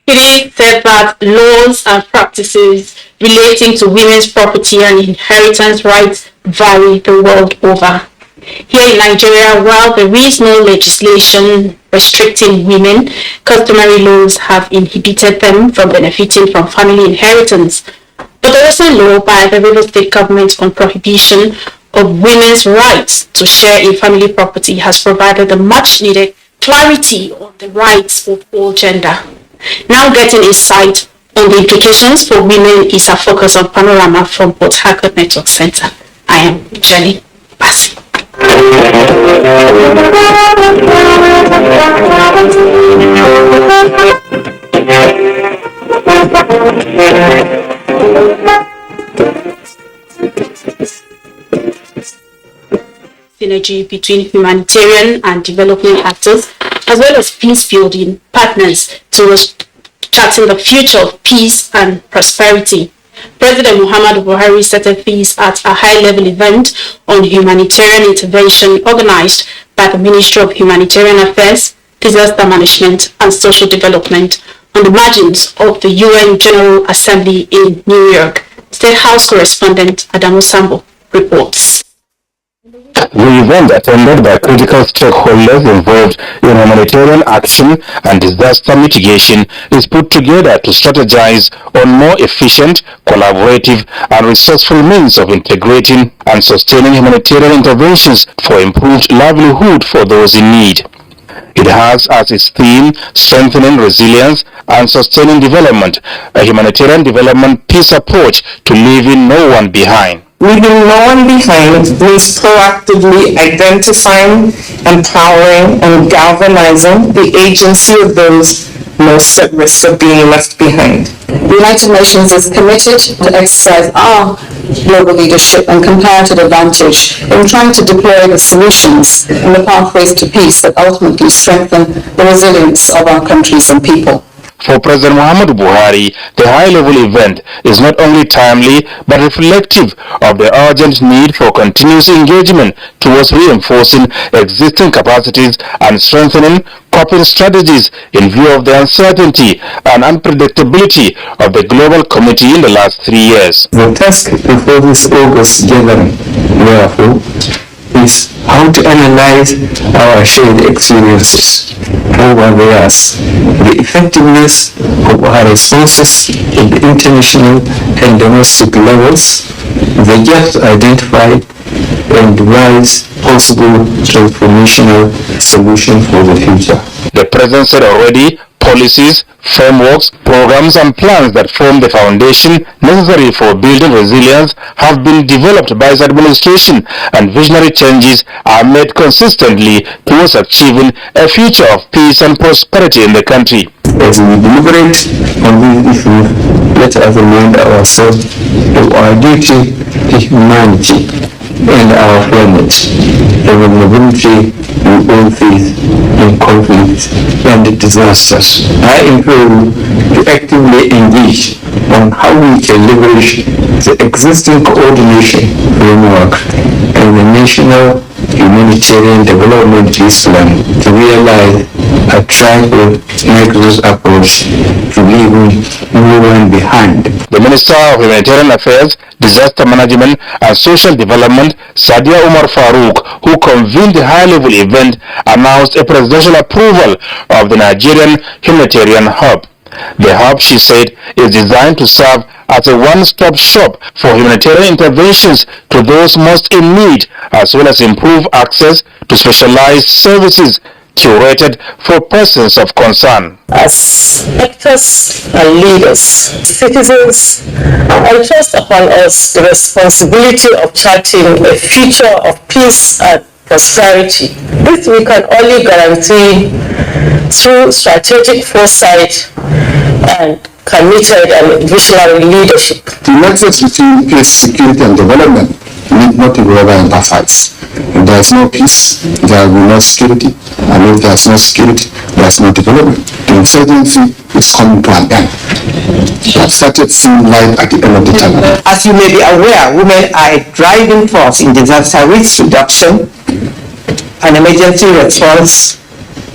It said that laws and practices relating to women's property and inheritance rights vary the world over. Here in Nigeria, while there is no legislation restricting women, customary laws have inhibited them from benefiting from family inheritance. But the recent law by the Rivers State government on prohibition of women's rights to share in family property has provided the much-needed clarity on the rights of all gender. Now getting insight on the implications for women is our focus on Panaroma from Port Harcourt Network Center. I am Jenny Bassi. Synergy between humanitarian and development actors, as well as peace-building partners towards charting the future of peace and prosperity. President Muhammadu Buhari started this at a high-level event on humanitarian intervention organized by the Ministry of Humanitarian Affairs, Disaster Management and Social Development on the margins of the UN General Assembly in New York. State House correspondent Adamu Sambo reports. The event, attended by critical stakeholders involved in humanitarian action and disaster mitigation, is put together to strategize on more efficient, collaborative and resourceful means of integrating and sustaining humanitarian interventions for improved livelihood for those in need. It has as its theme strengthening resilience and sustaining development, a humanitarian development peace approach to leaving no one behind. Leaving no one behind means proactively identifying, empowering, and galvanizing the agency of those most at risk of being left behind. The United Nations is committed to exercise our global leadership and comparative advantage in trying to deploy the solutions and the pathways to peace that ultimately strengthen the resilience of our countries and people. For President Muhammadu Buhari, the high-level event is not only timely but reflective of the urgent need for continuous engagement towards reinforcing existing capacities and strengthening coping strategies in view of the uncertainty and unpredictability of the global community in the last 3 years. The task before this August gathering, therefore, is how to analyze our shared experiences over the years, the effectiveness of our responses at the international and domestic levels, the gaps identified, and devise possible transformational solutions for the future. The President said already policies, frameworks, programs and plans that form the foundation necessary for building resilience have been developed by his administration, and visionary changes are made consistently towards achieving a future of peace and prosperity in the country. As we deliberate on these issues, let us remind ourselves of our duty to humanity and our planet, and the vulnerability we all face in conflicts and disasters. I implore you to actively engage on how we can leverage the existing coordination framework and the National Humanitarian Development Peace Plan to realize a triple nexus approach to leaving no one behind. The Minister of Humanitarian Affairs, Disaster Management and Social Development, Sadia Umar Farouk, who convened the high-level event, announced a presidential approval of the Nigerian Humanitarian Hub. The hub, she said, is designed to serve as a one-stop shop for humanitarian interventions to those most in need, as well as improve access to specialized services curated for persons of concern. As actors and leaders, citizens, I trust upon us the responsibility of charting a future of peace and prosperity. This we can only guarantee through strategic foresight and committed and visionary leadership. The nexus between peace, security and development need not be emphasized. If there is no peace, there will be no security. And if there is no security, there is no development. The insurgency is coming to an end. We have started seeing light at the end of the tunnel. As you may be aware, women are a driving force in disaster risk reduction, an emergency response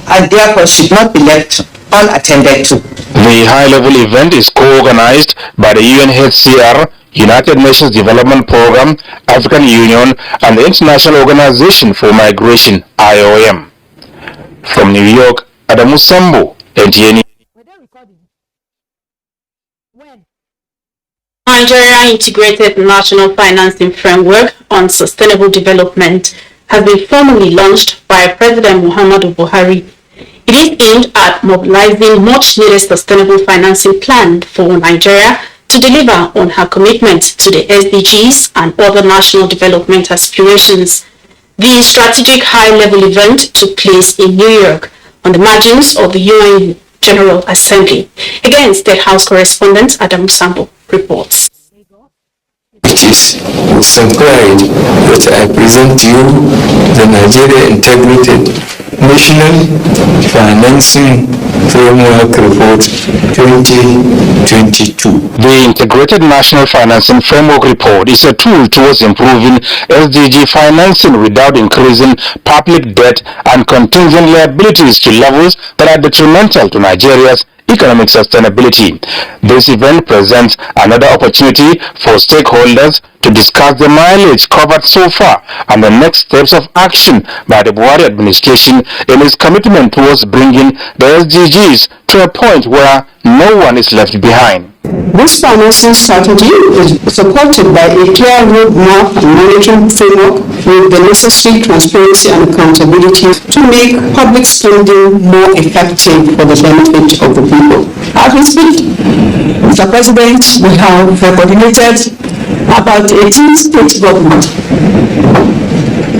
and therefore should not be left unattended to. The high-level event is co-organized by the UNHCR, United Nations Development Programme, African Union, and the International Organization for Migration, IOM. From New York, Adamu Sambo, NTA. Nigeria Integrated National Financing Framework on Sustainable Development has been formally launched by President Muhammadu Buhari. It is aimed at mobilizing much-needed sustainable financing plan for Nigeria to deliver on her commitment to the SDGs and other national development aspirations. The strategic high-level event took place in New York on the margins of the UN General Assembly. Again, State House correspondent Adam Sambo reports. It is with some pride that I present to you the Nigeria Integrated National Financing Framework Report 2022. The Integrated National Financing Framework Report is a tool towards improving SDG financing without increasing public debt and contingent liabilities to levels that are detrimental to Nigeria's economic sustainability. This event presents another opportunity for stakeholders to discuss the mileage covered so far and the next steps of action by the Buhari administration in its commitment towards bringing the SDGs to a point where no one is left behind. This financing strategy is supported by a clear roadmap and monitoring framework with the necessary transparency and accountability to make public spending more effective for the benefit of the people. As we speak, Mr. President, we have coordinated about 18 state governments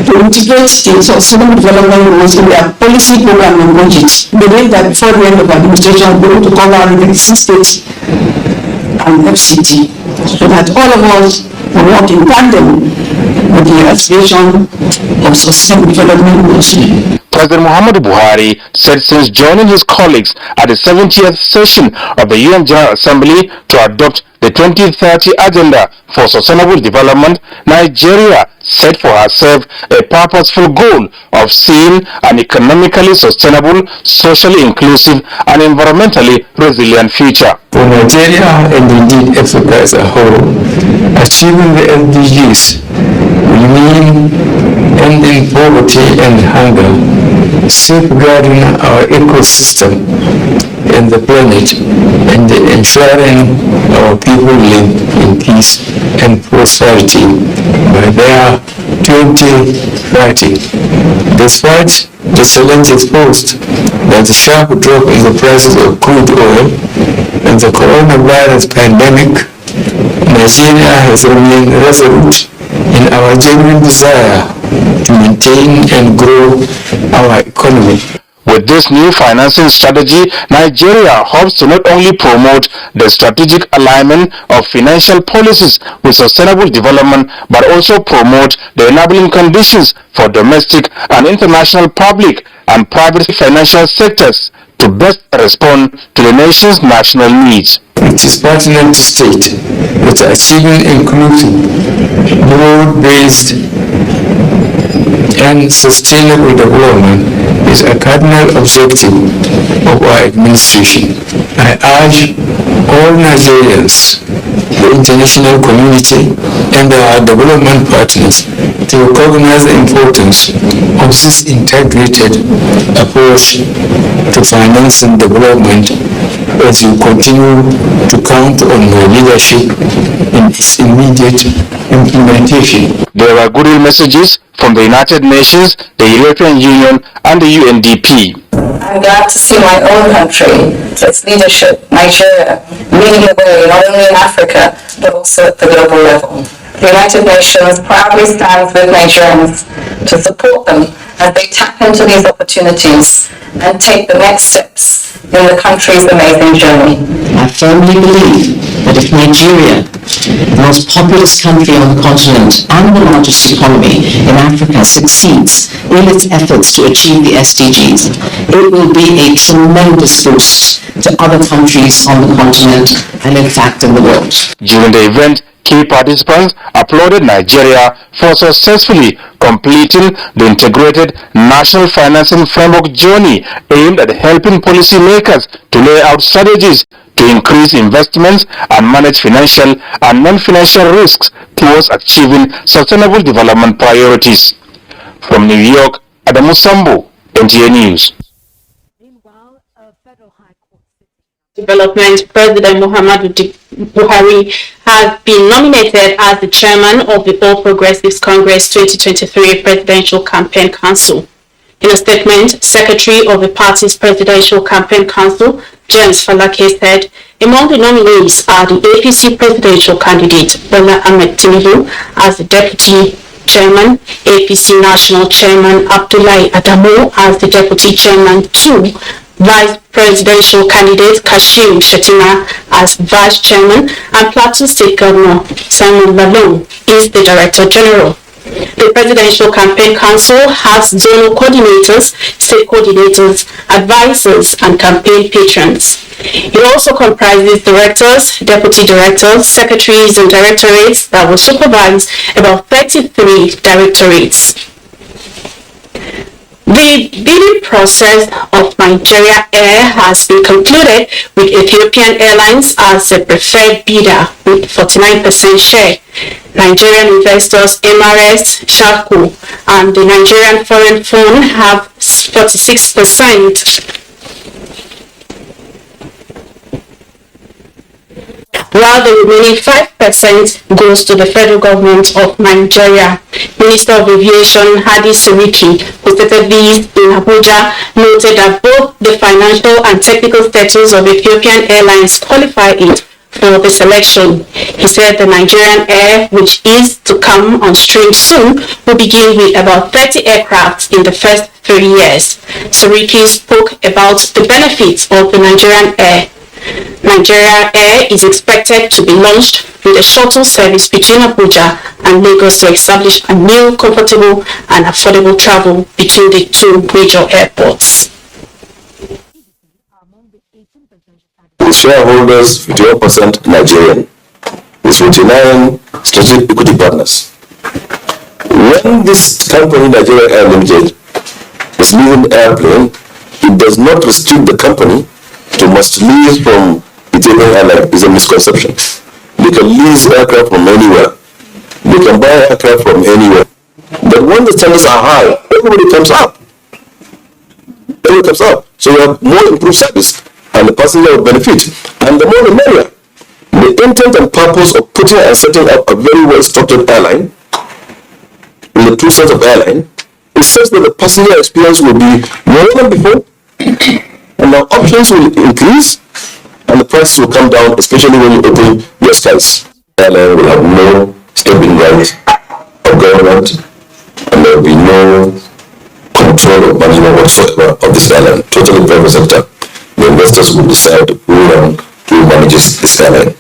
to integrate the sustainable development goals in their policy program and budget. We believe that before the end of administration, we're going to cover 6 states and FCT, so that all of us will work in tandem with the aspiration of sustainable development goals. President Muhammadu Buhari said since joining his colleagues at the 70th session of the UN General Assembly to adopt the 2030 Agenda for Sustainable Development, Nigeria set for herself a purposeful goal of seeing an economically sustainable, socially inclusive, and environmentally resilient future. For Nigeria and indeed Africa as a whole, achieving the SDGs will mean ending poverty and hunger, safeguarding our ecosystem and the planet, and ensuring our people live in peace and prosperity by their 2030. Despite the challenges posed by the sharp drop in the prices of crude oil and the coronavirus pandemic, Nigeria has remained resolute in our genuine desire to maintain and grow our economy. With this new financing strategy, Nigeria hopes to not only promote the strategic alignment of financial policies with sustainable development, but also promote the enabling conditions for domestic and international public and private financial sectors to best respond to the nation's national needs. It is pertinent to state that achieving inclusive, broad-based, and sustainable development is a cardinal objective of our administration. I urge all Nigerians, the international community, and our development partners to recognize the importance of this integrated approach to financing development as you continue to count on your leadership in its immediate implementation. There are goodwill messages from the United Nations, the European Union, and the UNDP. I'm glad to see my own country, its leadership, Nigeria, leading the way not only in Africa, but also at the global level. The United Nations proudly stands with Nigerians to support them as they tap into these opportunities and take the next steps in the country's amazing journey. I firmly believe that if Nigeria, the most populous country on the continent and the largest economy in Africa, succeeds in its efforts to achieve the SDGs, it will be a tremendous boost to other countries on the continent and in fact in the world. During the event, Key participants applauded Nigeria for successfully completing the integrated national financing framework journey aimed at helping policymakers to lay out strategies to increase investments and manage financial and non-financial risks towards achieving sustainable development priorities. From New York, Adamu Sambo, NTA News. Development, President Muhammadu Buhari has been nominated as the chairman of the All Progressives Congress 2023 Presidential Campaign Council. In a statement, Secretary of the party's Presidential Campaign Council, James Falake, said, among the nominees are the APC presidential candidate, Bola Ahmed Tinubu, as the deputy chairman, APC national chairman, Abdullahi Adamu, as the deputy chairman, 2, Vice Presidential candidate Kashim Shettima as Vice Chairman, and Plateau State Governor Simon Lalong is the Director General. The Presidential Campaign Council has zonal coordinators, state coordinators, advisors, and campaign patrons. It also comprises directors, deputy directors, secretaries, and directorates that will supervise about 33 directorates. The bidding process of Nigeria Air has been concluded with Ethiopian Airlines as the preferred bidder with 49% share. Nigerian investors MRS, Shaku, and the Nigerian Foreign Fund have 46%. While the remaining 5% goes to the federal government of Nigeria. Minister of Aviation Hadi Siriki, who stated these in Abuja, noted that both the financial and technical status of Ethiopian Airlines qualify it for the selection. He said the Nigerian Air, which is to come on stream soon, will begin with about 30 aircraft in the first 3 years. Siriki spoke about the benefits of the Nigerian Air. Nigeria Air is expected to be launched with a shuttle service between Abuja and Lagos to establish a new, comfortable and affordable travel between the two major airports. The shareholders, 51% Nigerian, with 49 strategic equity partners. When this company, Nigeria Air Limited, is leasing the airplane, it does not restrict the company to must lease from Ethiopian Airlines. Is a misconception. They can lease aircraft from anywhere. They can buy aircraft from anywhere. But when the standards are high, everybody comes up. Everybody comes up. So we have more improved service, and the passenger will benefit. And the more the merrier. The intent and purpose of putting and setting up a very well-structured airline in the two sets of airline is such that the passenger experience will be more than before. And now options will increase and the prices will come down, especially when you open your skies. Airline will have no stepping right of government, and there will be no control of management whatsoever of this airline. Totally private sector. The investors will decide who manages this airline.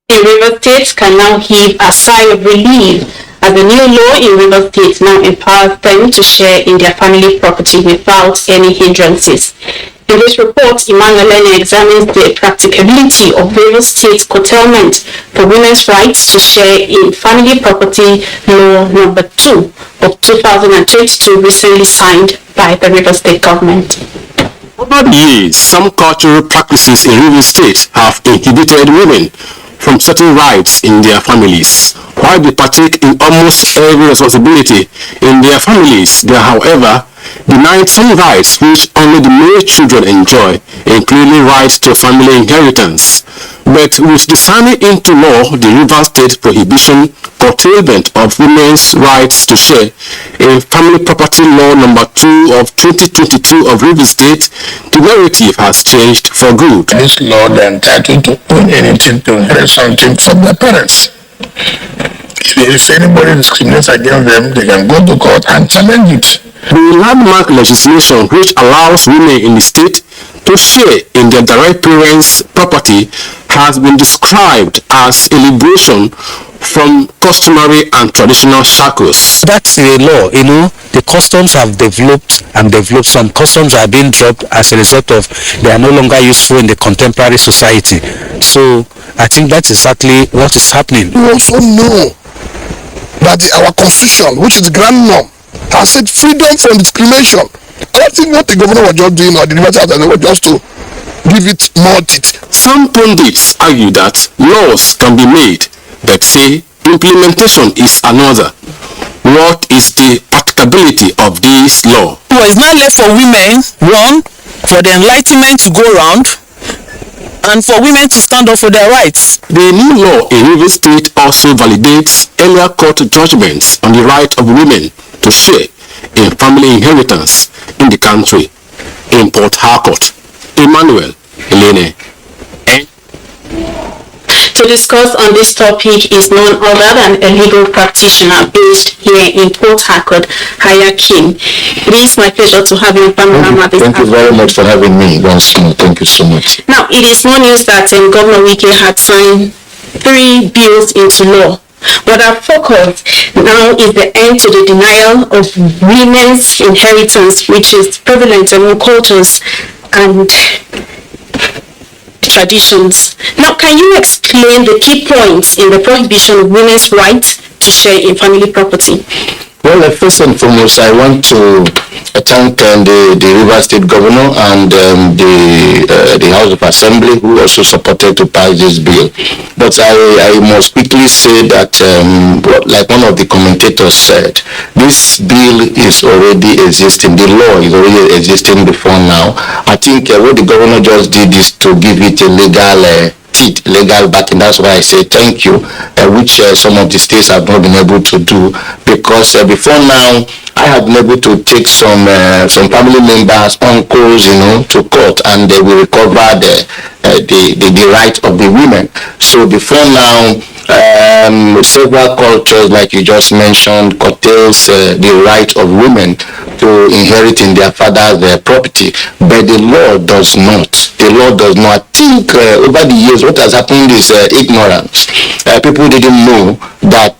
In River State can now heave a sigh of relief as the new law in River State now empowers them to share in their family property without any hindrances. In this report, Emmanuel Lene examines the practicability of River State's curtailment for women's rights to share in family property law number 2 of 2022 recently signed by the River State government. Over the years, some cultural practices in River State have inhibited women from certain rights in their families. While they partake in almost every responsibility in their families, they are, however, denied some rights which only the male children enjoy, including rights to family inheritance. But with the signing into law the River State prohibition curtailment of women's rights to share in family property law number 2 of 2022 of River State, the narrative has changed for good. This law, they are entitled to own anything, to inherit something from their parents. If anybody discriminates against them, they can go to court and challenge it. The landmark legislation which allows women in the state to share in their direct parents' property has been described as a liberation from customary and traditional shackles. That's a law, the customs have developed and developed. Some customs are being dropped as a result of they are no longer useful in the contemporary society. So I think that's exactly what is happening. We also know that our constitution, which is the grand norm, has said freedom from discrimination. I don't think what the governor was just doing or the university was just to give it more teeth. Some pundits argue that laws can be made, but say implementation is another. What is the practicability of this law? Well, it's not left for women, one, for the enlightenment to go around, and for women to stand up for their rights. The new law in Rivers State also validates earlier court judgments on the right of women to share in family inheritance in the country. In Port Harcourt, Emmanuel Elene. To discuss on this topic is none other than a legal practitioner based here in Port Harcourt, Hayakim. It is my pleasure to have you in Panaroma this Thank you very much for having me once more. Thank you so much. Now, it is no news that Governor Wike had signed 3 bills into law. But our focus now is the end to the denial of women's inheritance, which is prevalent among cultures and traditions. Now, can you explain the key points in the prohibition of women's right to share in family property? Well, first and foremost, I want to thank the Rivers State Governor and the House of Assembly who also supported to pass this bill. But I must quickly say that, like one of the commentators said, this bill is already existing. The law is already existing before now. I think what the governor just did is to give it a legal backing. That's why I say thank you, which some of the states have not been able to do, because before now I have been able to take some family members, uncles, to court, and they will recover the right of the women. So before now, several cultures, like you just mentioned, curtails the right of women to inherit in their father's property, but the law does not. The law does not. I think over the years, what has happened is ignorance. People didn't know that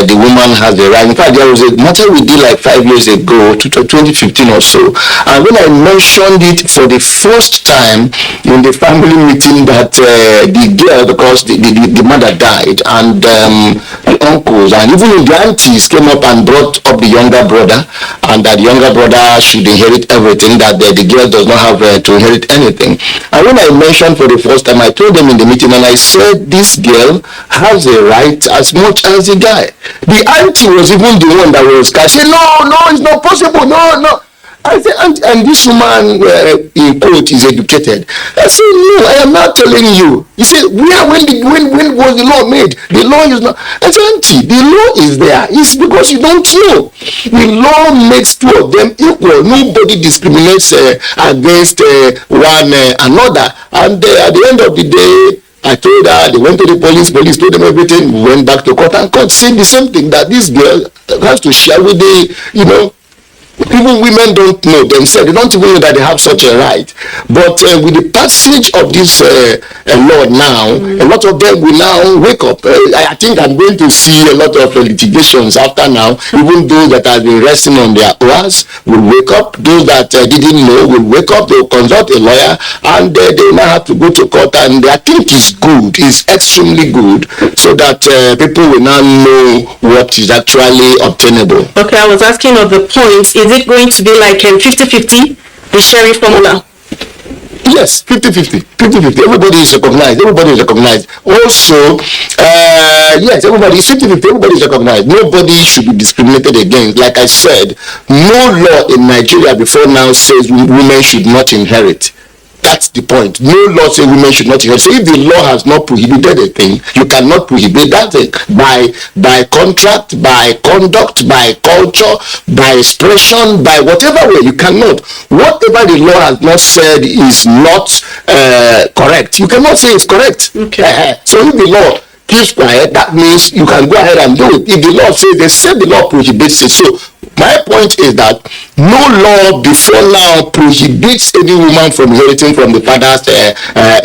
the woman has the right. In fact, there was a matter we did like 5 years ago, 2015 or so, and when I mentioned it for the first time in the family meeting, that the girl, because the mother died, and the uncles and even the aunties came up and brought up the younger brother, and that the younger brother should inherit everything, that the girl does not have to inherit anything. And when I mentioned for the first time, I told them in the meeting, and I said this girl has a right as much as the guy. The auntie was even the one that was saying, no, it's not possible, no. I said, and this woman in quote is educated. I said, no, I am not telling you. He said, when was the law made? The law is not. I said, auntie, the law is there. It's because you don't know. The law makes 2 of them equal. Nobody discriminates against one another. And at the end of the day, I told her, they went to the police told them everything, we went back to court, and court said the same thing, that this girl has to share with the, even women don't know themselves. They don't even know that they have such a right. But with the passage of this law now, a lot of them will now wake up. I think I'm going to see a lot of litigations after now. Even those that have been resting on their oars will wake up. Those that didn't know will wake up. They will consult a lawyer, and they will not have to go to court. And I think it's good. It's extremely good, so that people will now know what is actually obtainable. Okay, I was asking of the points. Is it going to be like 50-50, the sharing formula? Yes, 50-50. Everybody is recognized. Also, yes, everybody is 50-50. Everybody is recognized. Nobody should be discriminated against. Like I said, no law in Nigeria before now says women should not inherit. That's the point. No law says women should not inherit. So if the law has not prohibited a thing, you cannot prohibit that thing by contract, by conduct, by culture, by expression, by whatever way. You cannot. Whatever the law has not said is not correct, you cannot say it's correct. Okay. So if the law keeps quiet, that means you can go ahead and do it. If the law says, they said the law prohibits it. So My point is that no law before now prohibits any woman from inheriting from the father's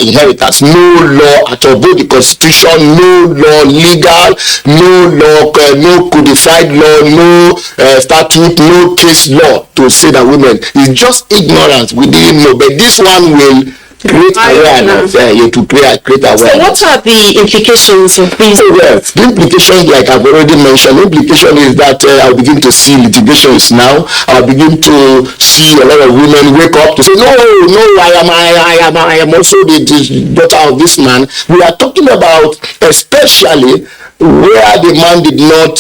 inheritance. No law at all, both the constitution, no law legal, no law, no codified law, no statute, no case law to say that women. It's just ignorance. We didn't know, but this one will create awareness. To create awareness. So what are the implications of this? Well, the implication, like I've already mentioned, the implication is that I'll begin to see litigations now. I'll begin to see a lot of women wake up to say, no, I am also the daughter of this man. We are talking about especially where the man did not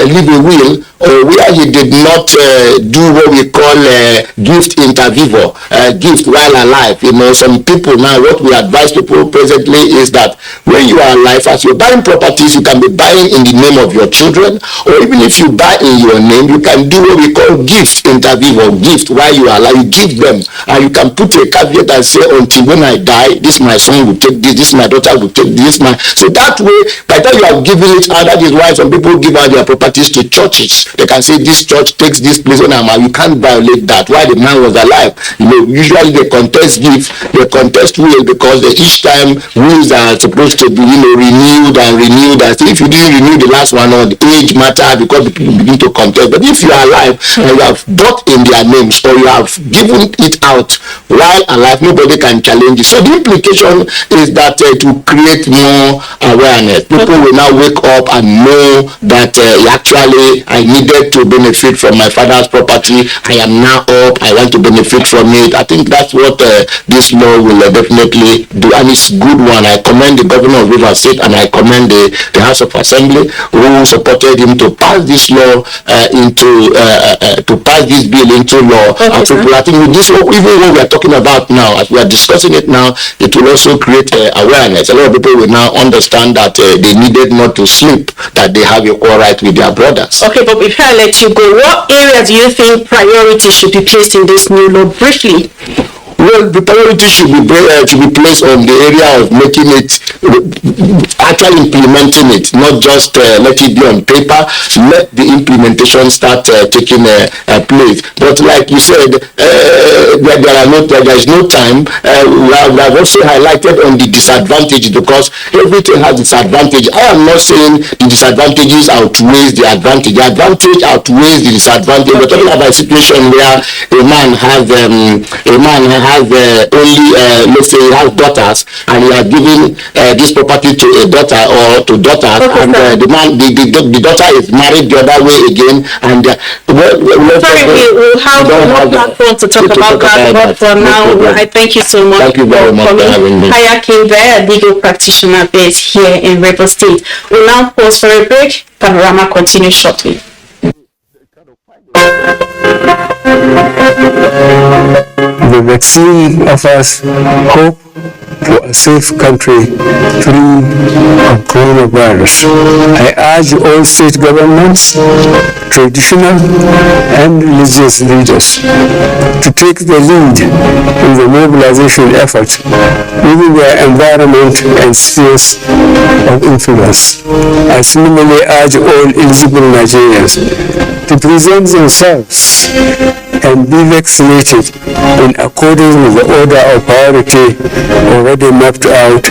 leave a will, or where he did not do what we call gift inter vivo, gift while alive. You know, some people now, what we advise people presently is that when you are alive, as you're buying properties, you can be buying in the name of your children, or even if you buy in your name, you can do what we call gift inter vivo, gift while you are alive. You give them, and you can put a caveat and say, until when I die, this my son will take this my daughter will take this so that way, by the time you have given it out, that is why some people give out their properties to churches. They can say this church takes this place when I'm out. You can't violate that while the man was alive. You know, usually they contest gift, they contest will, because each time wills are supposed to be, renewed. And so if you didn't renew the last one, or the age matter, because the people begin to contest. But if you are alive and you have bought in their names, or you have given it out while alive, nobody can challenge it. So the implication is that to create more awareness, people will now wake up and know that actually I needed to benefit from my father's property. I am now up. I want to benefit from it. I think that's what this law will definitely do, and it's a good one. I commend the governor of Rivers State, and I commend the House of Assembly who supported him to pass this law to pass this bill into law. I think with this, even what we are talking about now, as we are discussing it now, it will also create awareness. A lot of people will now understand that they needed not to sleep, that they have equal right with their brothers. Okay, but before I let you go, what areas do you think priority should be placed in this new law? Briefly. Well, the priority should be placed on the area of making it, actually implementing it, not just let it be on paper. Let the implementation start taking place. But like you said, there is no time. We have also highlighted on the disadvantages, because everything has disadvantage. I am not saying the disadvantages outweighs the advantage. The advantage outweighs the disadvantage. We're talking about a situation where a man has only, let's say he has daughters, and he has given this property to a daughter or to daughters, and the daughter is married the other way again, and we'll have more platform to talk about that, but for now, I thank you so much. Thank you very much for having me. Hayaki, a legal practitioner based here in Rivers State. We'll now pause for a break. Panorama continues shortly. The vaccine offers hope for a safe country free of coronavirus. I urge all state governments, traditional and religious leaders to take the lead in the mobilization effort within their environment and spheres of influence. I similarly urge all eligible Nigerians to present themselves and be vaccinated in accordance with the order of priority already mapped out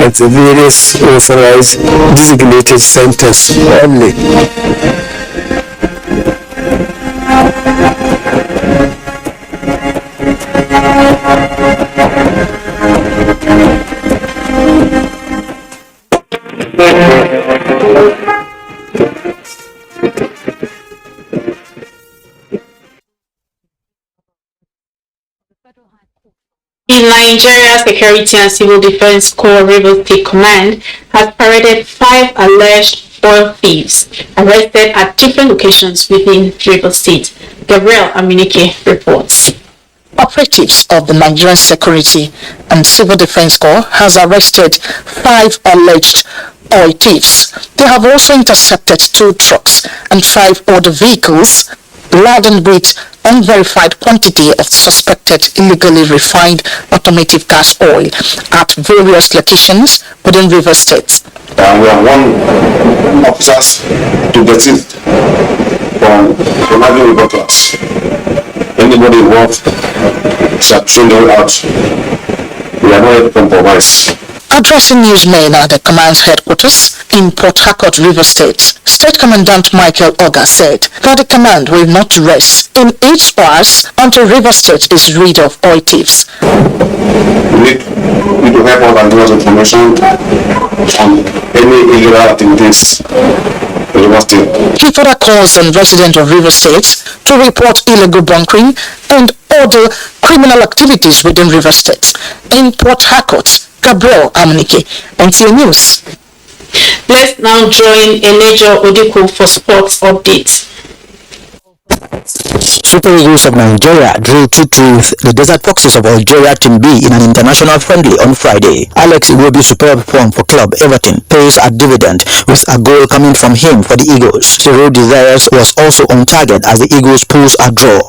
at the various authorized designated centers only. The Nigeria Security and Civil Defense Corps Rivers State Command has paraded 5 alleged oil thieves arrested at different locations within Rivers State. Gabriel Aminike reports. Operatives of the Nigerian Security and Civil Defense Corps has arrested 5 alleged oil thieves. They have also intercepted 2 trucks and 5 other vehicles laden with unverified quantity of suspected illegally refined automotive gas oil at various locations within Rivers State. We have 1 officers to deceased, upon the Nigerian reporters. Anybody involved shall train them out. We are not here to compromise. Addressing newsmen at the command's headquarters in Port Harcourt, Rivers State, State Commandant Michael Oga said that the command will not rest in its spars until Rivers State is rid of oil thieves. We need to help us and give us information on any illegal activities in Rivers State. He further calls on residents of Rivers State to report illegal bunkering and other criminal activities within Rivers State. In Port Harcourt, Gabriel Amunike, NTA News. Let's now join Enejo Odiko for sports updates. Super Eagles of Nigeria drew 2-2 with the Desert Foxes of Algeria Team B in an international friendly on Friday. Alex Iwobi's superb form for club Everton pays a dividend with a goal coming from him for the Eagles. The Road Desires was also on target as the Eagles pulls a draw.